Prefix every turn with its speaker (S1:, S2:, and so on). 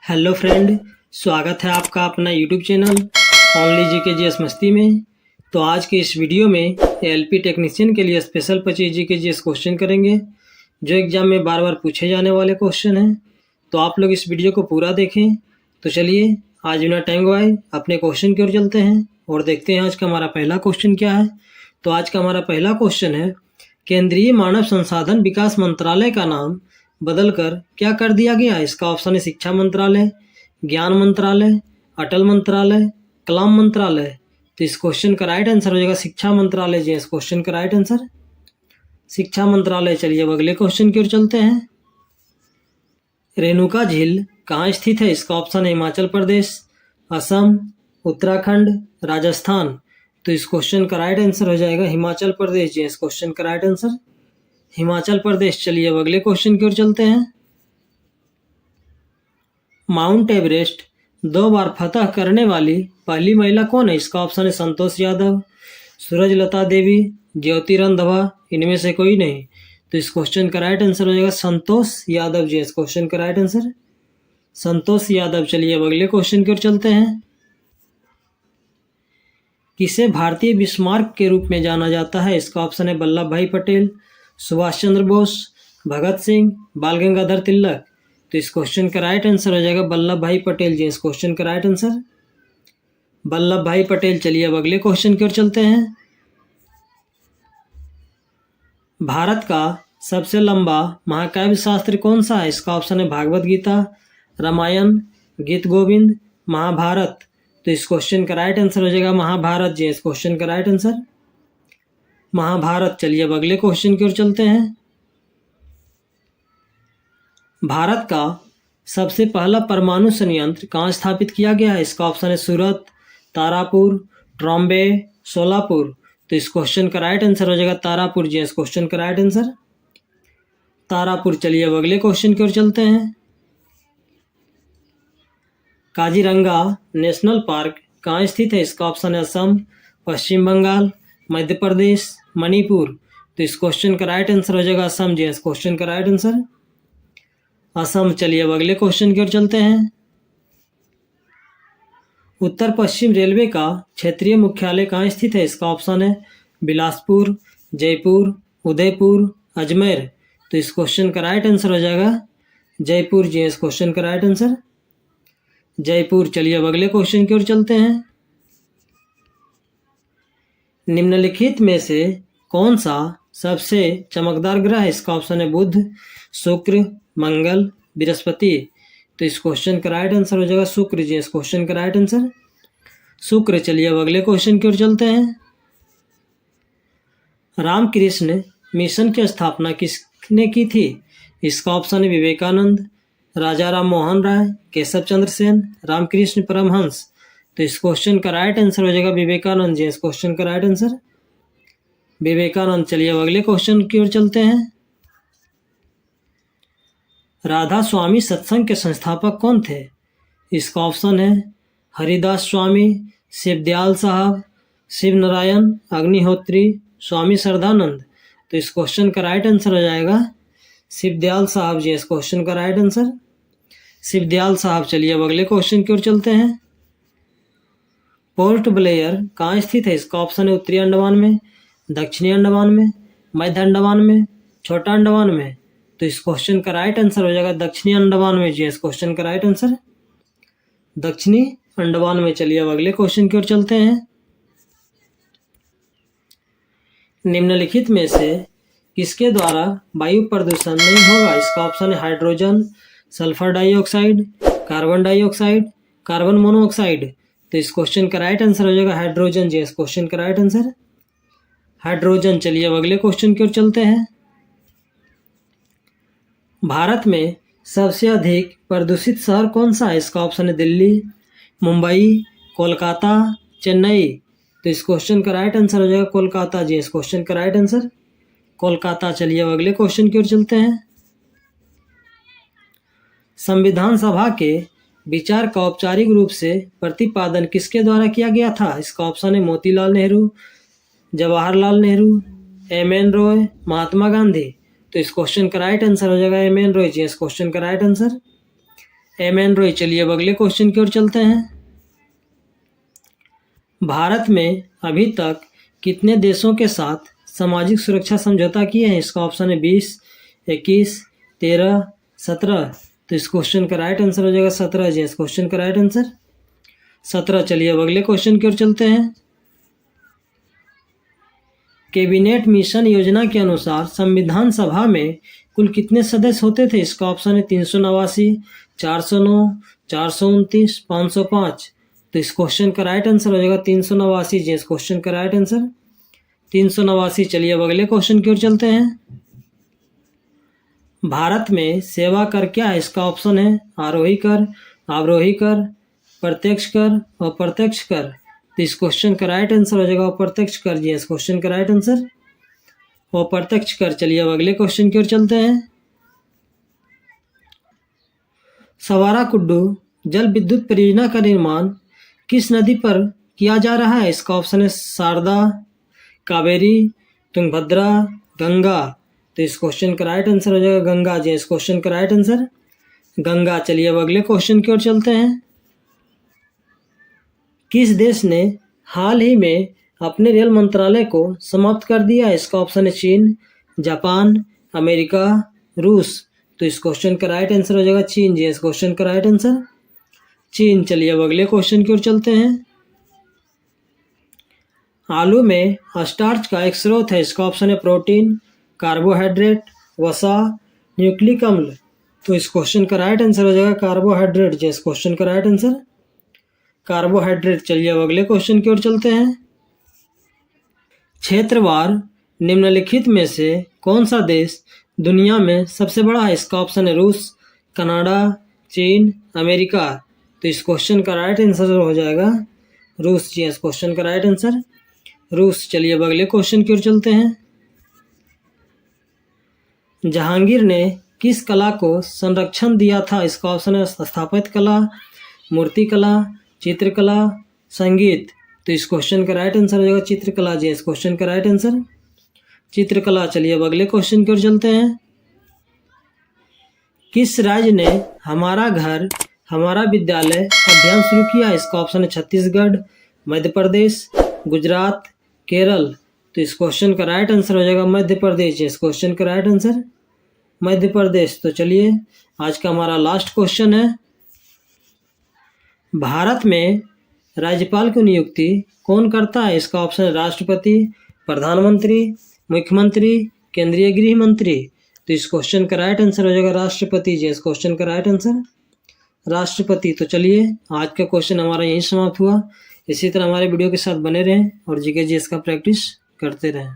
S1: Hello friend, स्वागत है आपका अपना YouTube channel only GK GS मस्ती में। तो आज के इस वीडियो में एलपी टेक्नीशियन के लिए स्पेशल 25 जीके जीएस क्वेश्चन करेंगे, जो एग्जाम में बार बार पूछे जाने वाले क्वेश्चन हैं। तो आप लोग इस वीडियो को पूरा देखें। तो चलिए आज बिना टाइम गवाए अपने क्वेश्चन की ओर चलते हैं और देखते हैं आज का हमारा पहला क्वेश्चन क्या है। तो आज का हमारा पहला क्वेश्चन है, केंद्रीय मानव संसाधन विकास मंत्रालय का नाम बदलकर क्या कर दिया गया। इसका ऑप्शन है शिक्षा मंत्रालय, ज्ञान मंत्रालय, अटल मंत्रालय, कलाम मंत्रालय। तो इस क्वेश्चन का राइट आंसर हो जाएगा शिक्षा मंत्रालय जी। इस क्वेश्चन का राइट आंसर शिक्षा मंत्रालय। चलिए अब अगले क्वेश्चन की ओर चलते हैं। रेणुका झील कहाँ स्थित है। इसका ऑप्शन है हिमाचल प्रदेश, असम, उत्तराखंड, राजस्थान। तो इस क्वेश्चन का राइट आंसर हो जाएगा हिमाचल प्रदेश जी। इस क्वेश्चन का राइट आंसर हिमाचल प्रदेश। चलिए अब अगले क्वेश्चन की ओर चलते हैं। माउंट एवरेस्ट 2 बार फतह करने वाली पहली महिला कौन है। इसका ऑप्शन है संतोष यादव, सूरजलता देवी, ज्योति रंधवा, इनमें से कोई नहीं। तो इस क्वेश्चन का राइट आंसर हो जाएगा संतोष यादव जी। इस क्वेश्चन का राइट आंसर संतोष यादव। चलिए अब अगले क्वेश्चन की ओर चलते हैं। किसे भारतीय बिस्मार्क के रूप में जाना जाता है। इसका ऑप्शन है वल्लभ भाई पटेल, सुभाष चंद्र बोस, भगत सिंह, बाल गंगाधर तिलक। तो इस क्वेश्चन का राइट आंसर हो जाएगा वल्लभ भाई पटेल जी। इस क्वेश्चन का राइट आंसर वल्लभ भाई पटेल। चलिए अब अगले क्वेश्चन की ओर चलते हैं। भारत का सबसे लंबा महाकाव्य शास्त्र कौन सा है। इसका ऑप्शन है भागवत गीता, रामायण, गीत गोविंद, महाभारत। तो इस क्वेश्चन का राइट आंसर हो जाएगा महाभारत जी। इस क्वेश्चन का राइट आंसर महाभारत। चलिए अब अगले क्वेश्चन की ओर चलते हैं। भारत का सबसे पहला परमाणु संयंत्र कहाँ स्थापित किया गया है। इसका ऑप्शन है सूरत, तारापुर, ट्रॉम्बे, सोलापुर। तो इस क्वेश्चन का राइट आंसर हो जाएगा तारापुर जी। इस क्वेश्चन का राइट आंसर तारापुर। चलिए अब अगले क्वेश्चन की ओर चलते हैं। काजीरंगा नेशनल पार्क कहाँ स्थित है। इसका ऑप्शन है असम, पश्चिम बंगाल, मध्य प्रदेश, मणिपुर। तो इस क्वेश्चन का राइट आंसर हो जाएगा असम जी। इस क्वेश्चन का राइट आंसर असम। चलिए अब अगले क्वेश्चन की ओर चलते हैं। उत्तर पश्चिम रेलवे का क्षेत्रीय मुख्यालय कहाँ स्थित है। इसका ऑप्शन है बिलासपुर, जयपुर, उदयपुर, अजमेर। तो इस क्वेश्चन का राइट आंसर हो जाएगा जयपुर जी। इस क्वेश्चन का राइट आंसर जयपुर। चलिए अब अगले क्वेश्चन की ओर चलते हैं। निम्नलिखित में से कौन सा सबसे चमकदार ग्रह है। इसका ऑप्शन है बुध, शुक्र, मंगल, बृहस्पति। तो इस क्वेश्चन का राइट आंसर हो जाएगा शुक्र जी। इस क्वेश्चन का राइट आंसर शुक्र। चलिए अब अगले क्वेश्चन की ओर चलते हैं। रामकृष्ण मिशन की स्थापना किसने की थी। इसका ऑप्शन है विवेकानंद, राजा राम मोहन राय, केशव चंद्र सेन, रामकृष्ण परमहंस। तो इस क्वेश्चन का राइट आंसर हो जाएगा विवेकानंद जी। इस क्वेश्चन का राइट आंसर विवेकानंद। चलिए अब अगले क्वेश्चन की ओर चलते हैं। राधा स्वामी सत्संग के संस्थापक कौन थे। इसका ऑप्शन है हरिदास स्वामी, शिवदयाल साहब, शिव नारायण अग्निहोत्री, स्वामी श्रद्धानंद। तो इस क्वेश्चन का राइट आंसर हो जाएगा शिवदयाल साहब जी। इस क्वेश्चन का राइट आंसर शिवदयाल साहब। चलिए अब अगले क्वेश्चन की ओर चलते हैं। पोर्ट ब्लेयर कहाँ स्थित है। इसका ऑप्शन है उत्तरी अंडमान में, दक्षिणी अंडमान में, मध्य अंडमान में, छोटा अंडमान में। तो इस क्वेश्चन का राइट आंसर हो जाएगा दक्षिणी अंडमान में जी। इस क्वेश्चन का राइट आंसर दक्षिणी अंडमान में। चलिए अब अगले क्वेश्चन की ओर चलते हैं। निम्नलिखित में से किसके द्वारा वायु प्रदूषण नहीं होगा। इसका ऑप्शन है hydrogen, sulphur dioxide, carbon dioxide, carbon monoxide. तो इस क्वेश्चन का राइट आंसर हो जाएगा हाइड्रोजन जी। इस क्वेश्चन का राइट आंसर हाइड्रोजन। चलिए अब अगले क्वेश्चन की ओर चलते हैं। भारत में सबसे अधिक प्रदूषित शहर कौन सा है। इसका ऑप्शन है दिल्ली, मुंबई, कोलकाता, चेन्नई। तो इस क्वेश्चन का राइट आंसर हो जाएगा कोलकाता जी। इस क्वेश्चन का राइट आंसर कोलकाता। चलिए अब अगले क्वेश्चन की ओर चलते हैं। संविधान सभा के विचार का औपचारिक रूप से प्रतिपादन किसके द्वारा किया गया था। इसका ऑप्शन है मोतीलाल नेहरू, जवाहरलाल नेहरू, एम.एन. रॉय, महात्मा गांधी। तो इस क्वेश्चन का राइट आंसर हो जाएगा एम.एन. रॉय जी। इस क्वेश्चन का राइट आंसर एम.एन. रॉय। चलिए अब अगले क्वेश्चन की ओर चलते हैं। भारत में अभी तक कितने देशों के साथ सामाजिक सुरक्षा समझौता किए हैं? इसका ऑप्शन है 20, 21, 13, 17। तो इस क्वेश्चन का राइट आंसर हो जाएगा 17 जी। इस क्वेश्चन का राइट आंसर 17। चलिए अब अगले क्वेश्चन की ओर चलते हैं। कैबिनेट मिशन योजना के अनुसार संविधान सभा में कुल कितने सदस्य होते थे? इसका ऑप्शन है 389, 409, 429, 505। तो इस क्वेश्चन का राइट आंसर हो जाएगा 389 जी। इस क्वेश्चन का राइट आंसर 389। चलिए अब अगले क्वेश्चन की ओर चलते हैं। भारत में सेवा कर क्या है? इसका ऑप्शन है आरोही कर, अवरोही कर, प्रत्यक्ष कर, अप्रत्यक्ष कर। तो इस क्वेश्चन का राइट आंसर हो जाएगा अप्रत्यक्ष कर जी। इस क्वेश्चन का राइट आंसर अप्रत्यक्ष कर। चलिए अब अगले क्वेश्चन की ओर चलते हैं। सवारा कुड्डू जल विद्युत परियोजना का निर्माण किस नदी पर किया जा रहा है? इसका ऑप्शन है शारदा, कावेरी, तुंगभद्रा, गंगा। तो इस क्वेश्चन का राइट आंसर हो जाएगा गंगा जी। इस क्वेश्चन का राइट आंसर गंगा। चलिए अब अगले क्वेश्चन की ओर चलते हैं। किस देश ने हाल ही में अपने रेल मंत्रालय को समाप्त कर दिया? इसका ऑप्शन है चीन, जापान, अमेरिका, रूस। तो इस क्वेश्चन का राइट आंसर हो जाएगा चीन जी। इस क्वेश्चन का राइट आंसर चीन। चलिए अब अगले क्वेश्चन की ओर चलते हैं। आलू में स्टार्च का एक स्रोत है। इसका ऑप्शन है प्रोटीन, कार्बोहाइड्रेट, वसा, न्यूक्लिक अम्ल। तो इस क्वेश्चन का राइट आंसर हो जाएगा कार्बोहाइड्रेट जी। इस क्वेश्चन का राइट आंसर कार्बोहाइड्रेट। चलिए अब अगले क्वेश्चन की ओर चलते हैं। क्षेत्रवार निम्नलिखित में से कौन सा देश दुनिया में सबसे बड़ा है? इसका ऑप्शन है रूस, कनाडा, चीन, अमेरिका। तो इस क्वेश्चन का राइट आंसर हो जाएगा रूस जी। इस क्वेश्चन का राइट आंसर रूस। चलिए अब अगले क्वेश्चन की ओर चलते हैं। जहांगीर ने किस कला को संरक्षण दिया था? इसका ऑप्शन है स्थापत्य कला, मूर्तिकला, चित्रकला, संगीत। तो इस क्वेश्चन का राइट आंसर हो जाएगा चित्रकला जी। इस क्वेश्चन का राइट आंसर चित्रकला। चलिए अब अगले क्वेश्चन की ओर चलते हैं। किस राज्य ने हमारा घर हमारा विद्यालय अभियान शुरू किया? इसका ऑप्शन है छत्तीसगढ़, मध्य प्रदेश, गुजरात, केरल। तो इस क्वेश्चन का राइट आंसर हो जाएगा मध्य प्रदेश। इस क्वेश्चन का राइट आंसर मध्य प्रदेश। तो चलिए आज का हमारा लास्ट क्वेश्चन है। भारत में राज्यपाल की नियुक्ति कौन करता है? इसका ऑप्शन है राष्ट्रपति, प्रधानमंत्री, मुख्यमंत्री, केंद्रीय गृह मंत्री। तो इस क्वेश्चन का राइट आंसर हो जाएगा राष्ट्रपति जी। इस क्वेश्चन का राइट आंसर राष्ट्रपति। तो चलिए आज का क्वेश्चन हमारा यहीं समाप्त हुआ। इसी तरह हमारे वीडियो के साथ बने रहें और जीके जीएस का प्रैक्टिस करते रहें।